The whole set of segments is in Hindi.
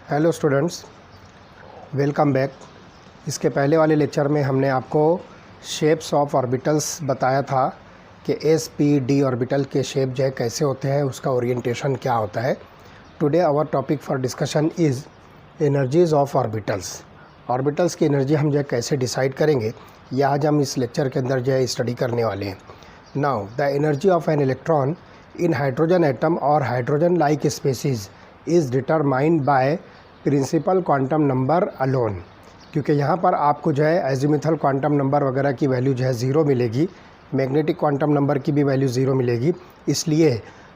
Hello students, welcome back. इसके पहले वाले लेक्चर में हमने आपको शेप्स ऑफ ऑर्बिटल्स बताया था कि एस पी डी ऑर्बिटल के शेप जो है कैसे होते हैं, उसका ओरिएंटेशन क्या होता है। Today our topic for discussion is energies of orbitals. Orbitals की एनर्जी हम जो है कैसे डिसाइड करेंगे, यह आज हम इस लेक्चर के अंदर जो है स्टडी करने वाले हैं। Now the energy of an electron in hydrogen atom और hydrogen like species is determined by principal quantum number alone. क्योंकि यहाँ पर आपको जो है एजिमुथल क्वांटम नंबर वगैरह की वैल्यू जो है ज़ीरो मिलेगी, मैग्नेटिक क्वांटम नंबर की भी वैल्यू ज़ीरो मिलेगी। इसलिए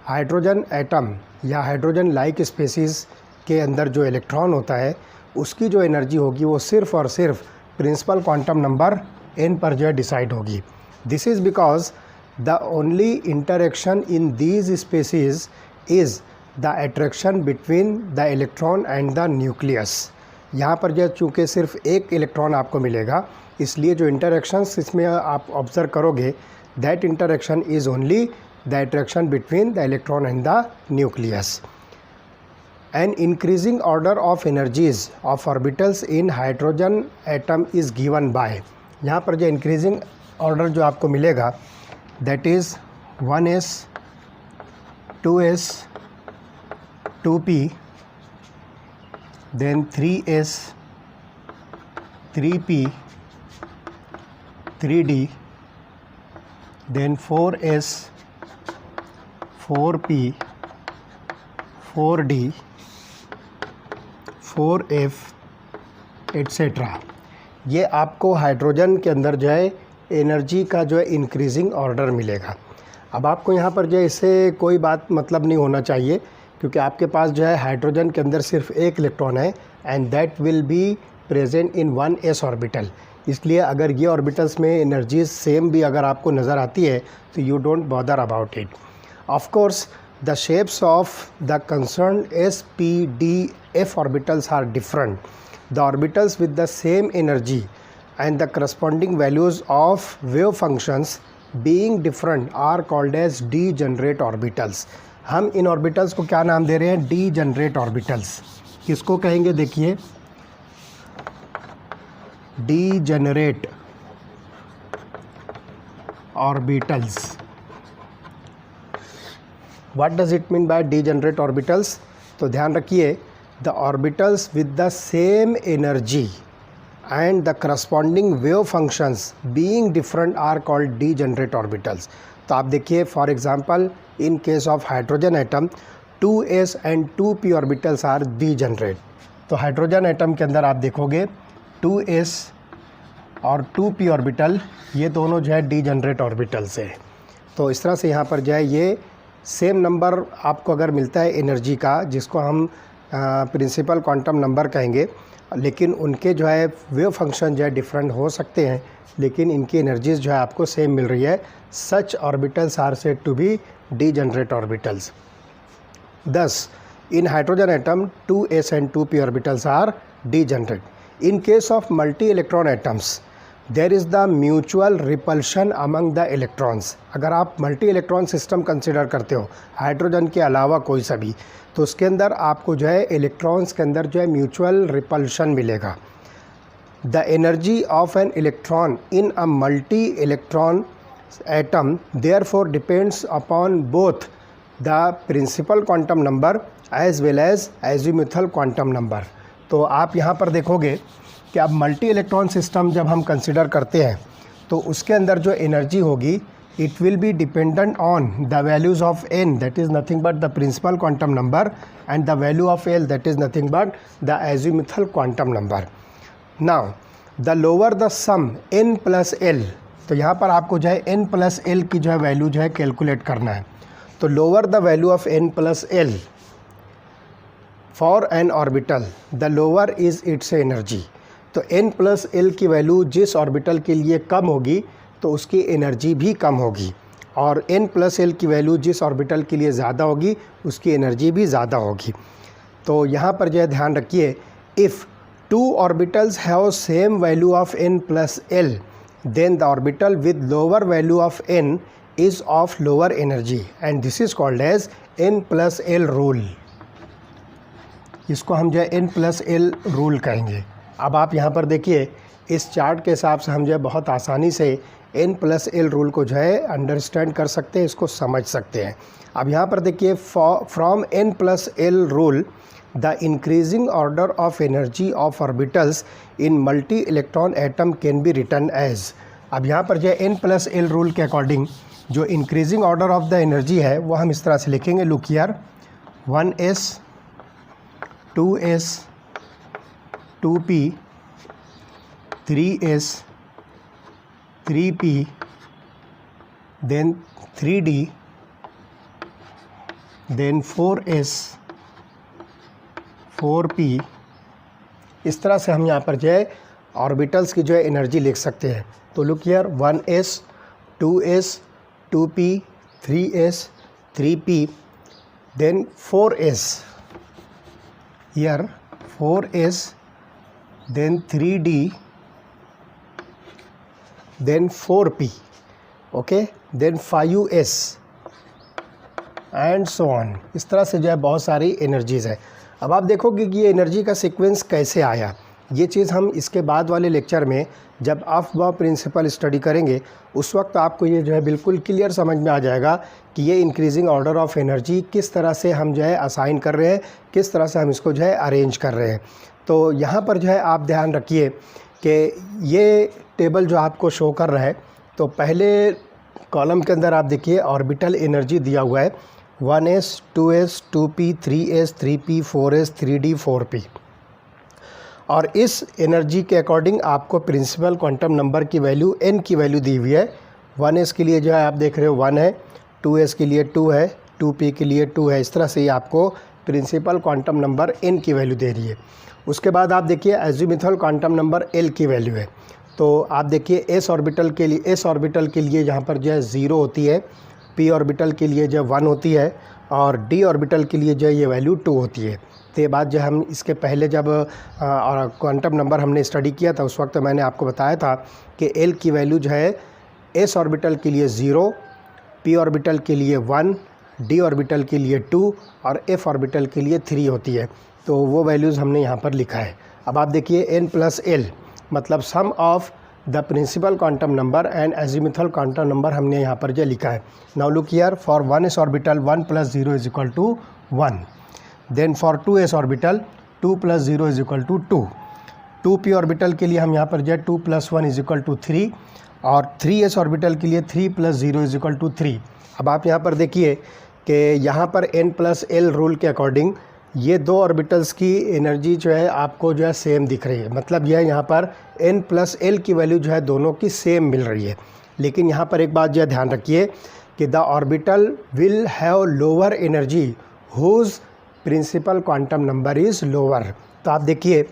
हाइड्रोजन एटम या हाइड्रोजन लाइक स्पेसीज़ के अंदर जो इलेक्ट्रॉन होता है उसकी जो एनर्जी होगी वो सिर्फ़ और सिर्फ प्रिंसिपल क्वांटम नंबर n पर जो है डिसाइड होगी। This is because the only interaction in these species is the attraction between the electron and the nucleus. यहाँ पर जो चूँकि सिर्फ एक इलेक्ट्रॉन आपको मिलेगा, इसलिए जो इंटरेक्शंस इसमें आप ऑब्ज़र्व करोगे that interaction is only the attraction between the electron and the nucleus. An increasing order of energies of orbitals in hydrogen atom is given by. यहाँ पर जो इंक्रीजिंग ऑर्डर जो आपको मिलेगा that is 1s 2s 2p, then 3s 3p 3d, then 4s 4p 4d 4f etcetera. ये आपको हाइड्रोजन के अंदर जो है एनर्जी का जो है इंक्रीजिंग ऑर्डर मिलेगा। अब आपको यहाँ पर जो है इससे कोई बात मतलब नहीं होना चाहिए, क्योंकि आपके पास जो है हाइड्रोजन के अंदर सिर्फ एक इलेक्ट्रॉन है and that will be present in 1s orbital. इसलिए अगर ये ऑर्बिटल्स में एनर्जीज सेम भी अगर आपको नज़र आती है तो you don't bother about it. Of course the shapes of the concern s p d f orbitals are different. The orbitals with the same energy and the corresponding values of wave functions being different are called as degenerate orbitals। हम इन ऑर्बिटल्स को क्या नाम दे रहे हैं? Degenerate orbitals. किसको कहेंगे? देखिए, degenerate orbitals. What does it mean by degenerate orbitals? तो ध्यान रखिए, the orbitals with the same energy and the corresponding wave functions being different are called degenerate orbitals। तो आप देखिए, for example in case of hydrogen atom 2s and 2p orbitals are degenerate. तो हाइड्रोजन एटम के अंदर आप देखोगे 2s और 2p ऑर्बिटल ये दोनों जो है डीजनरेट ऑर्बिटल्स है। तो इस तरह से यहाँ पर जो है ये सेम नंबर आपको अगर मिलता है एनर्जी का, जिसको हम प्रिंसिपल क्वांटम नंबर कहेंगे, लेकिन उनके जो है वेव फंक्शन जो है डिफरेंट हो सकते हैं, लेकिन इनकी एनर्जीज जो है आपको सेम मिल रही है। Such orbitals are said to be degenerate orbitals. thus in hydrogen atom 2s and 2p orbitals are degenerate. In case of multi-electron atoms there is the mutual repulsion among the electrons. अगर आप मल्टी इलेक्ट्रॉन सिस्टम कंसिडर करते हो हाइड्रोजन के अलावा कोई सा भी, तो उसके अंदर आपको जो है इलेक्ट्रॉन्स के अंदर जो है म्यूचुअल रिपल्शन मिलेगा। The energy of an electron in a multi electron atom therefore depends upon both the principal quantum number as well as azimuthal quantum number. तो आप यहाँ पर देखोगे कि अब मल्टी इलेक्ट्रॉन सिस्टम जब हम कंसिडर करते हैं तो उसके अंदर जो एनर्जी होगी it will be dependent on the values of n, that is nothing but the principal quantum number, and the value of l, that is nothing but the azimuthal quantum number. Now the lower the sum n plus l, तो यहाँ पर आपको जो है n plus l की जो है वैल्यू जो है कैलकुलेट करना है। तो lower the value of n plus l for an orbital, the lower is its energy। तो n plus l की वैल्यू जिस ऑर्बिटल के लिए कम होगी तो उसकी एनर्जी भी कम होगी, और n प्लस एल की वैल्यू जिस ऑर्बिटल के लिए ज़्यादा होगी उसकी एनर्जी भी ज़्यादा होगी। तो यहाँ पर जो है ध्यान रखिए, if two orbitals have same value of n plus L then the orbital with lower value of n is of lower energy and this is called as n plus L rule. इसको हम जो है n+l रूल कहेंगे। अब आप यहाँ पर देखिए इस चार्ट के हिसाब से हम जो है बहुत आसानी से n+l रूल को जो है अंडरस्टैंड कर सकते हैं, इसको समझ सकते हैं। अब यहाँ पर देखिए from n+l rule the increasing order of energy of orbitals in multi electron atom can be written as. अब यहाँ पर जो है n+l रूल के अकॉर्डिंग जो increasing order of the energy है वो हम इस तरह से लिखेंगे, look here 1s 2s 2p 3s 3p then 3d then 4s 4p। इस तरह से हम यहाँ पर जो है ऑर्बिटल्स की जो है एनर्जी लिख सकते हैं। तो look here 1s 2s 2p 3s 3p then 4s, here 4s then 3d then 4p, okay, then 5s and so on. इस तरह से जो है बहुत सारी एनर्जीज़ है। अब आप देखोगे कि ये एनर्जी का सीक्वेंस कैसे आया, ये चीज़ हम इसके बाद वाले लेक्चर में जब अफबाउ प्रिंसिपल स्टडी करेंगे उस वक्त आपको ये जो है बिल्कुल क्लियर समझ में आ जाएगा कि ये इंक्रीजिंग ऑर्डर ऑफ एनर्जी किस तरह से हम जो है असाइन कर रहे हैं, किस तरह से हम इसको जो है अरेंज कर रहे हैं। तो यहाँ पर जो है आप ध्यान रखिए कि ये टेबल जो आपको शो कर रहा है, तो पहले कॉलम के अंदर आप देखिए ऑर्बिटल एनर्जी दिया हुआ है 1s 2s 2p 3s 3p 4s 3d 4p, और इस एनर्जी के अकॉर्डिंग आपको प्रिंसिपल क्वांटम नंबर की वैल्यू n की वैल्यू दी हुई है। 1s के लिए जो है आप देख रहे हो 1 है, 2s के लिए 2 है, 2p के लिए 2 है। इस तरह से ही आपको प्रिंसिपल क्वांटम नंबर n की वैल्यू दे रही है। उसके बाद आप देखिए एजीमुथल क्वांटम नंबर l की वैल्यू है। तो आप देखिए s ऑर्बिटल के लिए यहाँ पर जो है 0 होती है, p ऑर्बिटल के लिए जो 1 होती है, और d ऑर्बिटल के लिए जो है ये वैल्यू 2 होती है। तो ये बात जो हम इसके पहले जब क्वांटम नंबर हमने स्टडी किया था उस वक्त मैंने आपको बताया था कि l की वैल्यू जो है s ऑर्बिटल के लिए 0, p ऑर्बिटल के लिए 1, d ऑर्बिटल के लिए 2 और f ऑर्बिटल के लिए 3 होती है। तो वो वैल्यूज़ हमने यहाँ पर लिखा है। अब आप देखिए n+l मतलब sum of the principal quantum number and azimuthal quantum number हमने यहाँ पर जो लिखा है। Now look here for 1s orbital 1 + 0 = 1, then for 2s orbital 2 + 0 = 2, 2p orbital के लिए हम यहाँ पर जो है 2 + 1 = 3, और 3s ऑर्बिटल के लिए 3 + 0 = 3। अब आप यहाँ पर देखिए कि यहाँ पर n+l रूल के अकॉर्डिंग ये दो ऑर्बिटल्स की एनर्जी जो है आपको जो है सेम दिख रही है, मतलब यह यहाँ पर n+l की वैल्यू जो है दोनों की सेम मिल रही है। लेकिन यहाँ पर एक बात जो है ध्यान रखिए कि the orbital will have lower energy whose principal quantum number is lower. तो आप देखिए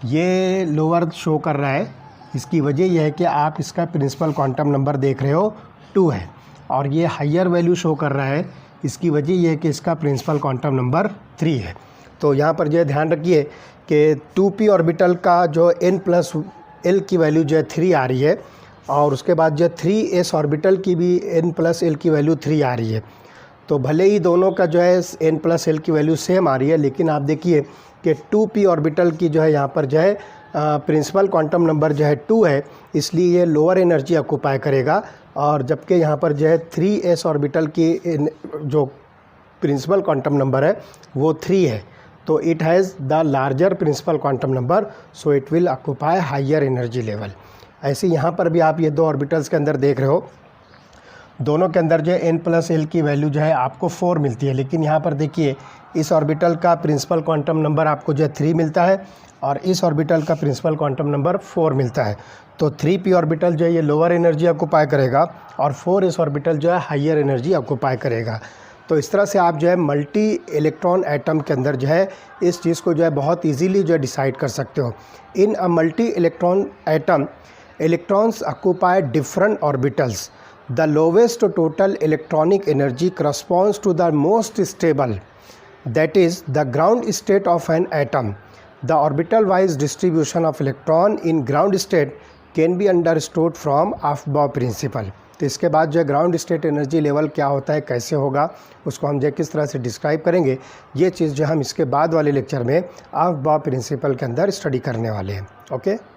ये लोअर शो कर रहा है, इसकी वजह यह है कि आप इसका प्रिंसिपल क्वांटम नंबर देख रहे हो 2 है, और ये हायर वैल्यू शो कर रहा है, इसकी वजह यह है कि इसका प्रिंसिपल क्वांटम नंबर 3 है। तो यहाँ पर जो है ध्यान रखिए कि 2p ऑर्बिटल का जो n+l की वैल्यू जो है 3 आ रही है, और उसके बाद जो 3s ऑर्बिटल की भी n+l की वैल्यू 3 आ रही है। तो भले ही दोनों का जो है n+l की वैल्यू सेम आ रही है, लेकिन आप देखिए कि 2p ऑर्बिटल की जो है यहाँ पर जो है प्रिंसिपल क्वांटम नंबर जो है 2 है, इसलिए ये लोअर एनर्जी ऑक्यूपाई करेगा, और जबकि यहाँ पर जो है 3s ऑर्बिटल की जो प्रिंसिपल क्वांटम नंबर है वो 3 है। तो it has the larger principal quantum number, so it will occupy higher energy level. ऐसे यहाँ पर भी आप ये दो ऑर्बिटल्स के अंदर देख रहे हो, दोनों के अंदर जो है n+l की वैल्यू जो है आपको 4 मिलती है, लेकिन यहाँ पर देखिए इस ऑर्बिटल का प्रिंसिपल क्वांटम नंबर आपको जो है 3 मिलता है, और इस ऑर्बिटल का प्रिंसिपल क्वांटम नंबर 4 मिलता है। तो 3p ऑर्बिटल जो है ये लोअर एनर्जी ऑक्यूपाई करेगा, और 4s ऑर्बिटल जो है हायर एनर्जी ऑक्यूपाई करेगा। तो इस तरह से आप जो है मल्टी इलेक्ट्रॉन एटम के अंदर जो है इस चीज़ को जो है बहुत इजीली जो है डिसाइड कर सकते हो। In a multi electron atom electrons occupy different orbitals. The lowest total electronic energy corresponds to the most stable, that is the ground state of an atom. The orbital wise distribution of electron in ground state can be understood from Aufbau principle. तो इसके बाद जो है ग्राउंड स्टेट एनर्जी लेवल क्या होता है, कैसे होगा, उसको हम जो किस तरह से डिस्क्राइब करेंगे, ये चीज़ जो हम इसके बाद वाले लेक्चर में अफबाउ प्रिंसिपल के अंदर स्टडी करने वाले हैं। ओके।